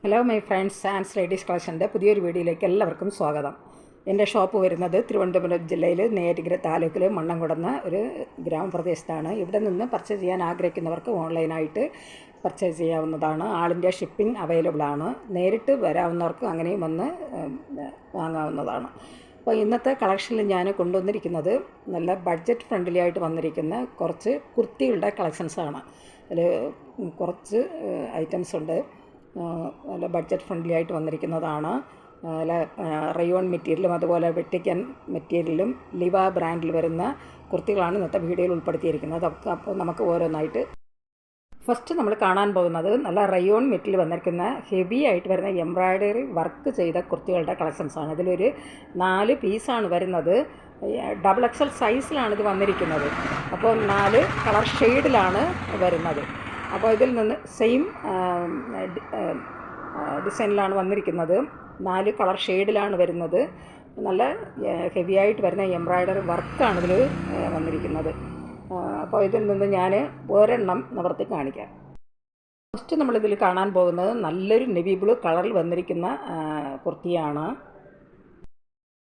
Hello my friends ആൻഡ്സ് ladies കളക്ഷൻ്റെ പുതിയൊരു വീഡിയോയിലേക്ക് എല്ലാവർക്കും സ്വാഗതം. എൻ്റെ ഷോപ്പ് വരുന്നത് തിരുവനന്തപുരം ജില്ലയിൽ നേരിഗ്ര താലൂക്കിൽ മണ്ണംകുടന്ന ഒരു ഗ്രാമപ്രദേശത്താണ്. ഇവിടെ നിന്ന് പർച്ചേസ് ചെയ്യാൻ ആഗ്രഹിക്കുന്നവർക്ക് ഓൺലൈനായിട്ട് പർച്ചേസ് ചെയ്യാവുന്നതാണ്. ആൾ ഇന്ത്യ ഷിപ്പിംഗ് അവൈലബിൾ ആണ്. നേരിട്ട് വരാവുന്നവർക്ക് അങ്ങനെയും വന്ന് വാങ്ങാവുന്നതാണ്. അപ്പോൾ ഇന്നത്തെ കളക്ഷനിൽ ഞാൻ കൊണ്ടുവന്നിരിക്കുന്നത് നല്ല ബഡ്ജറ്റ് ഫ്രണ്ട്ലി ആയിട്ട് വന്നിരിക്കുന്ന കുറച്ച് കുർത്തികളുടെ കളക്ഷൻസാണ്. അതിൽ കുറച്ച് ഐറ്റംസ് ഉണ്ട്. നല്ല ബഡ്ജറ്റ് ഫ്രണ്ട്ലി ആയിട്ട് വന്നിരിക്കുന്നതാണ്. നല്ല റയോൺ മെറ്റീരിയലും അതുപോലെ വെട്ടിക്കൻ മെറ്റീരിയലും ലിവ ബ്രാൻഡിൽ വരുന്ന കുർത്തികളാണ് ഇന്നത്തെ വീഡിയോയിൽ ഉൾപ്പെടുത്തിയിരിക്കുന്നത്. അപ്പോൾ നമുക്ക് ഓരോന്നായിട്ട് ഫസ്റ്റ് നമ്മൾ കാണാൻ പോകുന്നത് നല്ല റയോൺ മെറ്റീരിയൽ വന്നിരിക്കുന്ന ഹെവി ആയിട്ട് വരുന്ന എംബ്രോയ്ഡറി വർക്ക് ചെയ്ത കുർത്തികളുടെ കളക്ഷൻസാണ്. ഇതിലൊരു 4 പീസാണ് വരുന്നത്. XXL സൈസിലാണ് ഇത് വന്നിരിക്കുന്നത്. അപ്പോൾ 4 കളർ ഷെയ്ഡിലാണ് വരുന്നത്. അപ്പോൾ ഇതിൽ നിന്ന് സെയിം ഡിസൈനിലാണ് വന്നിരിക്കുന്നത്. 4 കളർ ഷെയ്ഡിലാണ് വരുന്നത്. നല്ല ഹെവി ആയിട്ട് വരുന്ന എംബ്രോയ്ഡറി വർക്കാണ് ഇതിൽ വന്നിരിക്കുന്നത്. അപ്പോൾ ഇതിൽ നിന്ന് ഞാൻ ഒരെണ്ണം നിവർത്തി കാണിക്കാം. ഫസ്റ്റ് നമ്മളിതിൽ കാണാൻ പോകുന്നത് നല്ലൊരു നെവി ബ്ലൂ കളറിൽ വന്നിരിക്കുന്ന കുർത്തിയാണ്.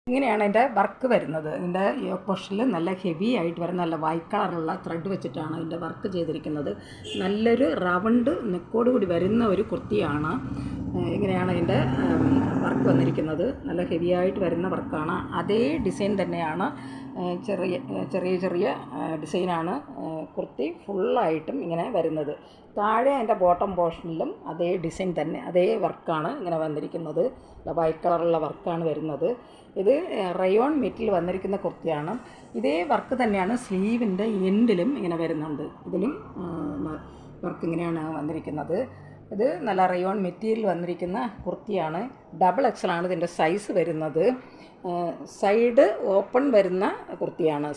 ഇങ്ങനെയാണ് ഇതിൻ്റെ വർക്ക് വരുന്നത്. ഇതിൻ്റെ പോർഷനിൽ നല്ല ഹെവി ആയിട്ട് വരുന്ന നല്ല വൈറ്റ് കളറുള്ള ത്രെഡ് വെച്ചിട്ടാണ് ഇതിൻ്റെ വർക്ക് ചെയ്തിരിക്കുന്നത്. നല്ലൊരു റൗണ്ട് നെക്കോട് കൂടി വരുന്ന ഒരു കുർത്തിയാണ്. ഇങ്ങനെയാണ് ഇതിൻ്റെ വർക്ക് വന്നിരിക്കുന്നത്. നല്ല ഹെവി ആയിട്ട് വരുന്ന വർക്കാണ്. അതേ ഡിസൈൻ തന്നെയാണ്, ചെറിയ ഡിസൈനാണ് കുർത്തി ഫുള്ളായിട്ടും ഇങ്ങനെ വരുന്നത്. താഴെ അതിൻ്റെ ബോട്ടം പോർഷനിലും അതേ ഡിസൈൻ തന്നെ, അതേ വർക്കാണ് ഇങ്ങനെ വന്നിരിക്കുന്നത്. വൈറ്റ് കളറുള്ള വർക്കാണ് വരുന്നത്. ഇത് റയോൺ മെറ്റീരിയൽ വന്നിരിക്കുന്ന കുർത്തിയാണ്. ഇതേ വർക്ക് തന്നെയാണ് സ്ലീവിൻ്റെ എൻഡിലും ഇങ്ങനെ വരുന്നുണ്ട്. ഇതിലും വർക്ക് ഇങ്ങനെയാണ് വന്നിരിക്കുന്നത്. ഇത് നല്ല റയോൺ മെറ്റീരിയൽ വന്നിരിക്കുന്ന കുർത്തിയാണ്. XXL ആണ് ഇതിൻ്റെ സൈസ് വരുന്നത്. സൈഡ് ഓപ്പൺ വരുന്ന കുർത്തിയാണ്.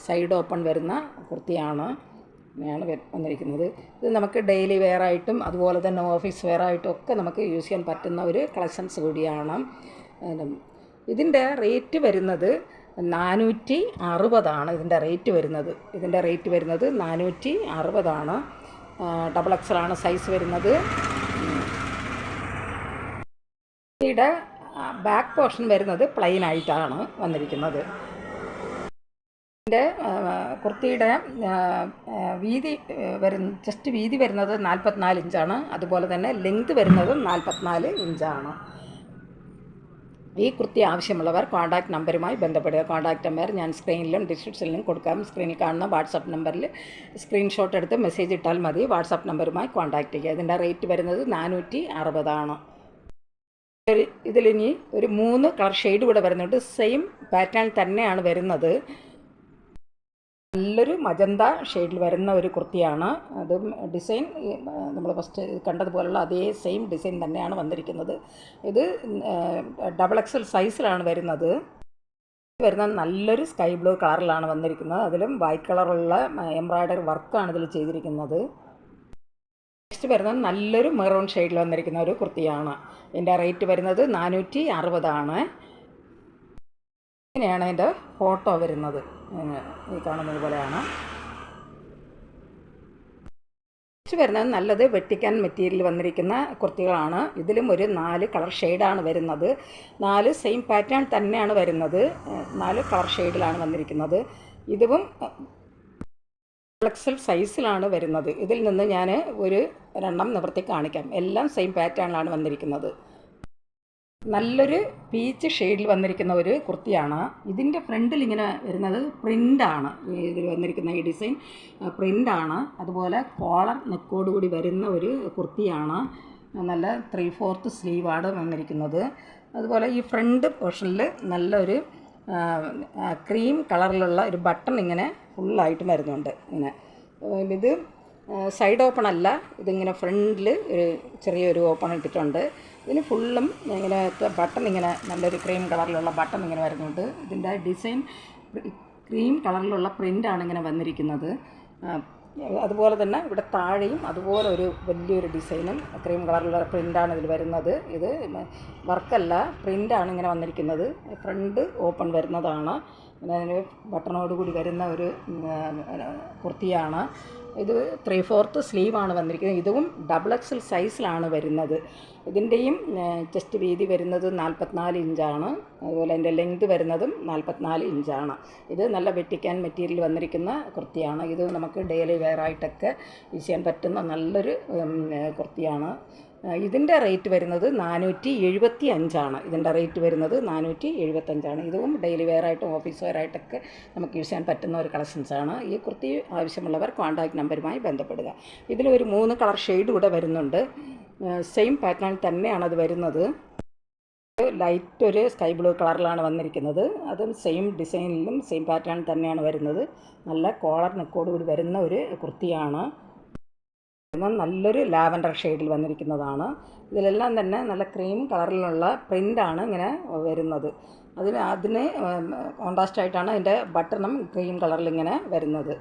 ഇങ്ങനെയാണ് വന്നിരിക്കുന്നത്. ഇത് നമുക്ക് ഡെയിലി വെയറായിട്ടും അതുപോലെ തന്നെ ഓഫീസ് വെയറായിട്ടും ഒക്കെ നമുക്ക് യൂസ് ചെയ്യാൻ പറ്റുന്ന ഒരു കളക്ഷൻസ് കൂടിയാണ്. ഇതിൻ്റെ റേറ്റ് വരുന്നത് 460 ആണ്. ഇതിൻ്റെ റേറ്റ് വരുന്നത് 460 ആണ്. XXL ആണ് സൈസ് വരുന്നത്. കുർത്തിയുടെ ബാക്ക് പോർഷൻ വരുന്നത് പ്ലെയിൻ ആയിട്ടാണ് വന്നിരിക്കുന്നത്. ഇതിൻ്റെ കുർത്തിയുടെ വീതി ചെസ്റ്റ് വീതി വരുന്നത് 44 ഇഞ്ചാണ്. അതുപോലെ തന്നെ ലെങ്ത് വരുന്നത് 44 ഇഞ്ചാണ്. ഈ കുർത്തി ആവശ്യമുള്ളവർ കോൺടാക്റ്റ് നമ്പറുമായി ബന്ധപ്പെടുക. കോൺടാക്റ്റ് നമ്പർ ഞാൻ സ്ക്രീനിലും ഡിസ്ക്രിപ്ഷനിലും കൊടുക്കാം. സ്ക്രീനിൽ കാണുന്ന വാട്സാപ്പ് നമ്പറിൽ സ്ക്രീൻഷോട്ട് എടുത്ത് മെസ്സേജ് ഇട്ടാൽ മതി. വാട്സാപ്പ് നമ്പറുമായി കോൺടാക്റ്റ് ചെയ്യുക. ഇതിൻ്റെ റേറ്റ് വരുന്നത് 460 ആണ്. ഇതിലിനി ഒരു 3 കളർ ഷെയ്ഡ് കൂടെ വരുന്നുണ്ട്. സെയിം പാറ്റേൺ തന്നെയാണ് വരുന്നത്. നല്ലൊരു മജന്ത ഷെയ്ഡിൽ വരുന്ന ഒരു കുർത്തിയാണ്. അതും ഡിസൈൻ നമ്മൾ ഫസ്റ്റ് കണ്ടതുപോലുള്ള അതേ സെയിം ഡിസൈൻ തന്നെയാണ് വന്നിരിക്കുന്നത്. ഇത് XXL സൈസിലാണ് വരുന്നത്. നല്ലൊരു സ്കൈ ബ്ലൂ കളറിലാണ് വന്നിരിക്കുന്നത്. അതിലും വൈറ്റ് കളറുള്ള എംബ്രോയ്ഡറി വർക്കാണ് ഇതിൽ ചെയ്തിരിക്കുന്നത്. നെക്സ്റ്റ് വരുന്നത് നല്ലൊരു മെറൂൺ ഷെയ്ഡിൽ വന്നിരിക്കുന്ന ഒരു കുർത്തിയാണ്. ഇതിൻ്റെ റേറ്റ് വരുന്നത് 460 ആണ്. ഇങ്ങനെയാണ് അതിൻ്റെ ഫോട്ടോ വരുന്നത്. ഈ കാണുന്നത് പോലെയാണ്. നെക്സ്റ്റ് വരുന്നത് നല്ലത് വെട്ടിക്കാൻ മെറ്റീരിയൽ വന്നിരിക്കുന്ന കുർത്തികളാണ്. ഇതിലും ഒരു 4 കളർ ഷെയ്ഡാണ് വരുന്നത്. 4 സെയിം പാറ്റേൺ തന്നെയാണ് വരുന്നത്. 4 കളർ ഷെയ്ഡിലാണ് വന്നിരിക്കുന്നത്. ഇതും XXL സൈസിലാണ് വരുന്നത്. ഇതിൽ നിന്ന് ഞാൻ ഒരു 2 നിവർത്തി കാണിക്കാം. എല്ലാം സെയിം പാറ്റേണിലാണ് വന്നിരിക്കുന്നത്. നല്ലൊരു പീച്ച് ഷെയ്ഡിൽ വന്നിരിക്കുന്ന ഒരു കുർത്തിയാണ്. ഇതിൻ്റെ ഫ്രണ്ടിൽ ഇങ്ങനെ വരുന്നത് പ്രിൻ്റാണ്. ഇതിൽ വന്നിരിക്കുന്ന ഈ ഡിസൈൻ പ്രിൻ്റാണ്. അതുപോലെ കോളർ നെക്കോട് കൂടി വരുന്ന ഒരു കുർത്തിയാണ്. നല്ല 3/4 സ്ലീവാണ് വന്നിരിക്കുന്നത്. അതുപോലെ ഈ ഫ്രണ്ട് പോർഷനിൽ നല്ലൊരു ക്രീം കളറിലുള്ള ഒരു ബട്ടൺ ഇങ്ങനെ ഫുള്ളായിട്ട് വരുന്നുണ്ട്. ഇത് സൈഡ് ഓപ്പൺ അല്ല, ഇതിങ്ങനെ ഫ്രണ്ടിൽ ഒരു ചെറിയൊരു ഓപ്പൺ ഇട്ടിട്ടുണ്ട്. ഇതിന് ഫുള്ളും ഇങ്ങനെ ബട്ടൺ ഇങ്ങനെ നല്ലൊരു ക്രീം കളറിലുള്ള ബട്ടൺ ഇങ്ങനെ വരുന്നുണ്ട്. ഇതിൻ്റെ ഡിസൈൻ ക്രീം കളറിലുള്ള പ്രിൻ്റാണ് ഇങ്ങനെ വന്നിരിക്കുന്നത്. അതുപോലെ തന്നെ ഇവിടെ താഴെയും അതുപോലെ ഒരു വലിയൊരു ഡിസൈനും ക്രീം കളറിലുള്ള പ്രിൻ്റാണ് ഇതിൽ വരുന്നത്. ഇത് വർക്കല്ല, പ്രിൻ്റാണ് ഇങ്ങനെ വന്നിരിക്കുന്നത്. ഫ്രണ്ട് ഓപ്പൺ വരുന്നതാണ്. അതിന് ബട്ടണോട് കൂടി വരുന്ന ഒരു കുർത്തിയാണ്. ഇത് 3/4 സ്ലീവാണ് വന്നിരിക്കുന്നത്. ഇതും ഡബിൾ എക്സൽ സൈസിലാണ് വരുന്നത്. ഇതിൻ്റെയും ചെസ്റ്റ് വീതി വരുന്നത് 44 ഇഞ്ചാണ്. അതുപോലെ അതിൻ്റെ ലെങ്ത് വരുന്നതും 44 ഇഞ്ചാണ്. ഇത് നല്ല വെട്ടിക്കാൻ മെറ്റീരിയൽ വന്നിരിക്കുന്ന കുർത്തിയാണ്. ഇത് നമുക്ക് ഡെയിലി വെയർ ആയിട്ടൊക്കെ യൂസ് ചെയ്യാൻ പറ്റുന്ന നല്ലൊരു കുർത്തിയാണ്. ഇതിൻ്റെ റേറ്റ് വരുന്നത് 475 ഇതിൻ്റെ റേറ്റ് വരുന്നത് 475. ഇതും ഡെയിലി വെയർ ആയിട്ടും ഓഫീസ് വെയർ ആയിട്ടൊക്കെ നമുക്ക് യൂസ് ചെയ്യാൻ പറ്റുന്ന ഒരു കളക്ഷൻസാണ്. ഈ കുർത്തി ആവശ്യമുള്ളവർ കോൺടാക്റ്റ് നമ്പറുമായി ബന്ധപ്പെടുക. ഇതിലൊരു 3 കളർ ഷെയ്ഡ് കൂടെ വരുന്നുണ്ട്. സെയിം പാറ്റേണിൽ തന്നെയാണ് അത് വരുന്നത്. ലൈറ്റ് ഒരു സ്കൈ ബ്ലൂ കളറിലാണ് വന്നിരിക്കുന്നത്. അതും സെയിം ഡിസൈനിലും സെയിം പാറ്റേണിൽ തന്നെയാണ് വരുന്നത്. നല്ല കോളർ നെക്കോട് കൂടി വരുന്ന ഒരു കുർത്തിയാണ്. നല്ലൊരു ലാവൻഡർ ഷെയ്ഡിൽ വന്നിരിക്കുന്നതാണ്. ഇതിലെല്ലാം തന്നെ നല്ല ക്രീം കളറിലുള്ള പ്രിൻ്റാണ് ഇങ്ങനെ വരുന്നത്. അതിന് കോൺട്രാസ്റ്റായിട്ടാണ് അതിൻ്റെ ബട്ടണും ക്രീം കളറിൽ ഇങ്ങനെ വരുന്നത്.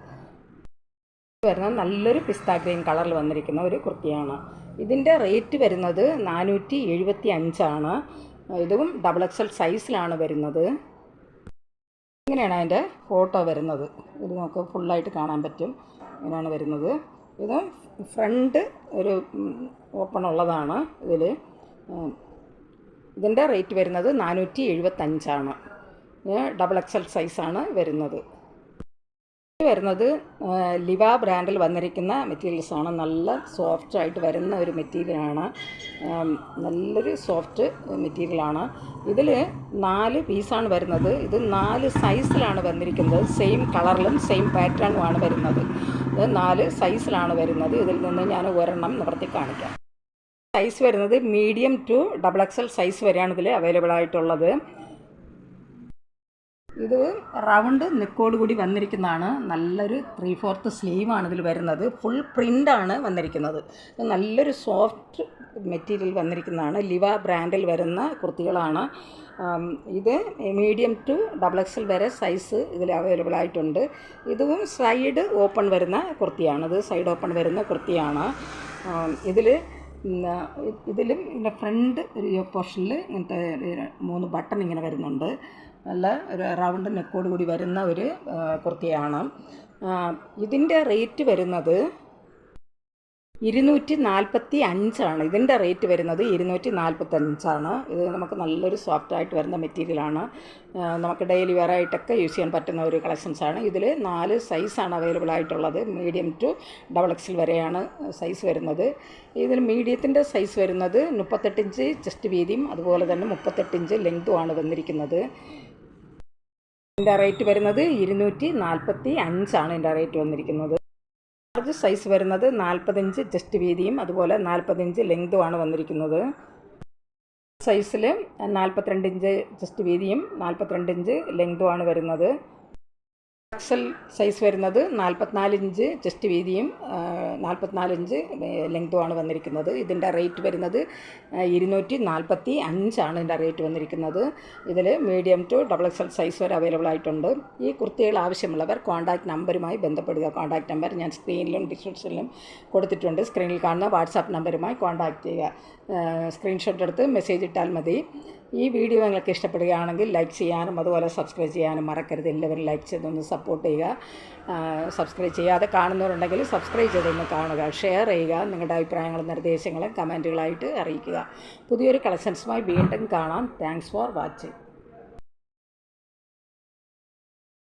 നല്ലൊരു പിസ്ത ഗ്രീൻ കളറിൽ വന്നിരിക്കുന്ന ഒരു കുർത്തിയാണ്. ഇതിൻ്റെ റേറ്റ് വരുന്നത് 475. ഇതും ഡബിൾ എക്സൽ സൈസിലാണ് വരുന്നത്. ഇങ്ങനെയാണ് അതിൻ്റെ ഫോട്ടോ വരുന്നത്. ഇത് നമുക്ക് ഫുള്ളായിട്ട് കാണാൻ പറ്റും. ഇങ്ങനെയാണ് വരുന്നത്. ഇത് ഫ്രണ്ട് ഒരു ഓപ്പൺ ഉള്ളതാണ്. ഇതിൻ്റെ റേറ്റ് വരുന്നത് 475. ഡബിൾ എക്സൽ സൈസാണ് വരുന്നത്. വരുന്നത് ലിവ ബ്രാൻഡിൽ വന്നിരിക്കുന്ന മെറ്റീരിയൽസാണ്. നല്ല സോഫ്റ്റായിട്ട് വരുന്ന ഒരു മെറ്റീരിയലാണ്. നല്ലൊരു സോഫ്റ്റ് മെറ്റീരിയലാണ്. ഇതിൽ 4 പീസാണ് വരുന്നത്. ഇത് 4 സൈസിലാണ് വന്നിരിക്കുന്നത്. സെയിം കളറിലും സെയിം പാറ്റേണുമാണ് വരുന്നത്. ഇത് 4 സൈസിലാണ് വരുന്നത്. ഇതിൽ നിന്ന് ഞാൻ ഒരെണ്ണം നിവർത്തി കാണിക്കാം. സൈസ് വരുന്നത് medium to double XL size വരെയാണ് ഇതിൽ അവൈലബിൾ ആയിട്ടുള്ളത്. ഇത് റൗണ്ട് നെക്കോട് കൂടി വന്നിരിക്കുന്നതാണ്. നല്ലൊരു 3/4 സ്ലീവാണ് ഇതിൽ വരുന്നത്. ഫുൾ പ്രിൻ്റാണ് വന്നിരിക്കുന്നത്. നല്ലൊരു സോഫ്റ്റ് മെറ്റീരിയൽ വന്നിരിക്കുന്നതാണ്. ലിവ ബ്രാൻഡിൽ വരുന്ന കുർത്തികളാണ്. ഇത് മീഡിയം ടു ഡബിൾ എക്സൽ വരെ സൈസ് ഇതിൽ അവൈലബിൾ ആയിട്ടുണ്ട്. ഇതും സൈഡ് ഓപ്പൺ വരുന്ന കുർത്തിയാണ്. ഇത് സൈഡ് ഓപ്പൺ വരുന്ന കുർത്തിയാണ്. ഇതിലും ഇങ്ങനെ ഫ്രണ്ട് ഒരു പോർഷനിൽ ഇങ്ങനത്തെ 3 ബട്ടൺ ഇങ്ങനെ വരുന്നുണ്ട്. നല്ല ഒരു റൗണ്ട് നെക്കോട് കൂടി വരുന്ന ഒരു കുർത്തിയാണ്. ഇതിൻ്റെ റേറ്റ് വരുന്നത് 245. ഇതിൻ്റെ റേറ്റ് വരുന്നത് 245. ഇത് നമുക്ക് നല്ലൊരു സോഫ്റ്റായിട്ട് വരുന്ന മെറ്റീരിയലാണ്. നമുക്ക് ഡെയിലി വെയർ ആയിട്ടൊക്കെ യൂസ് ചെയ്യാൻ പറ്റുന്ന ഒരു കളക്ഷൻസാണ്. ഇതിൽ 4 സൈസാണ് അവൈലബിൾ ആയിട്ടുള്ളത്. മീഡിയം ടു ഡബിൾ എക്സൽ വരെയാണ് സൈസ് വരുന്നത്. ഇതിൽ മീഡിയത്തിൻ്റെ സൈസ് വരുന്നത് 38 ഇഞ്ച് ചെസ്റ്റ് വീതിയും അതുപോലെ തന്നെ 38 ഇഞ്ച് ലെങ്തുമാണ് വന്നിരിക്കുന്നത്. ഇതിൻ്റെ റേറ്റ് വരുന്നത് 245 ഇതിൻ്റെ റേറ്റ് വന്നിരിക്കുന്നത്. ലാർജ് സൈസ് വരുന്നത് 40 ഇഞ്ച് ചെസ്റ്റ് വീതിയും അതുപോലെ 40 ഇഞ്ച് ലെങ്തുമാണ് വന്നിരിക്കുന്നത്. സൈസിൽ 42 ഇഞ്ച് ചെസ്റ്റ് വീതിയും 42 ഇഞ്ച് ലെങ്തുമാണ് വരുന്നത്. എക്സൽ സൈസ് വരുന്നത് 44 ഇഞ്ച് ചെസ്റ്റ് വീതിയും 44 ഇഞ്ച് ലെങ്തുമാണ് വന്നിരിക്കുന്നത്. ഇതിൻ്റെ റേറ്റ് വരുന്നത് 245 ഇതിൻ്റെ റേറ്റ് വന്നിരിക്കുന്നത്. ഇതിൽ medium to double XL size വരെ അവൈലബിൾ ആയിട്ടുണ്ട്. ഈ കുർത്തികൾ ആവശ്യമുള്ളവർ കോൺടാക്റ്റ് നമ്പറുമായി ബന്ധപ്പെടുക. കോൺടാക്റ്റ് നമ്പർ ഞാൻ സ്ക്രീനിലും ഡിസ്ക്രിപ്ഷനിലും കൊടുത്തിട്ടുണ്ട്. സ്ക്രീനിൽ കാണുന്ന വാട്സാപ്പ് നമ്പറുമായി കോൺടാക്റ്റ് ചെയ്യുക. സ്ക്രീൻഷോട്ട് എടുത്ത് മെസ്സേജ് ഇട്ടാൽ മതി. ഈ വീഡിയോ നിങ്ങൾക്ക് ഇഷ്ടപ്പെടുകയാണെങ്കിൽ ലൈക്ക് ചെയ്യാനും അതുപോലെ സബ്സ്ക്രൈബ് ചെയ്യാനും മറക്കരുത്. എല്ലാവരും ലൈക്ക് ചെയ്തൊന്ന് സപ്പോർട്ട് ചെയ്യുക. സബ്സ്ക്രൈബ് ചെയ്യാതെ കാണുന്നവരുണ്ടെങ്കിൽ സബ്സ്ക്രൈബ് ചെയ്തൊന്ന് കാണുക, ഷെയർ ചെയ്യുക. നിങ്ങളുടെ അഭിപ്രായങ്ങളും നിർദ്ദേശങ്ങളും കമൻറ്റുകളായിട്ട് അറിയിക്കുക. പുതിയൊരു കളക്ഷൻസുമായി വീണ്ടും കാണാം. Thanks for watching.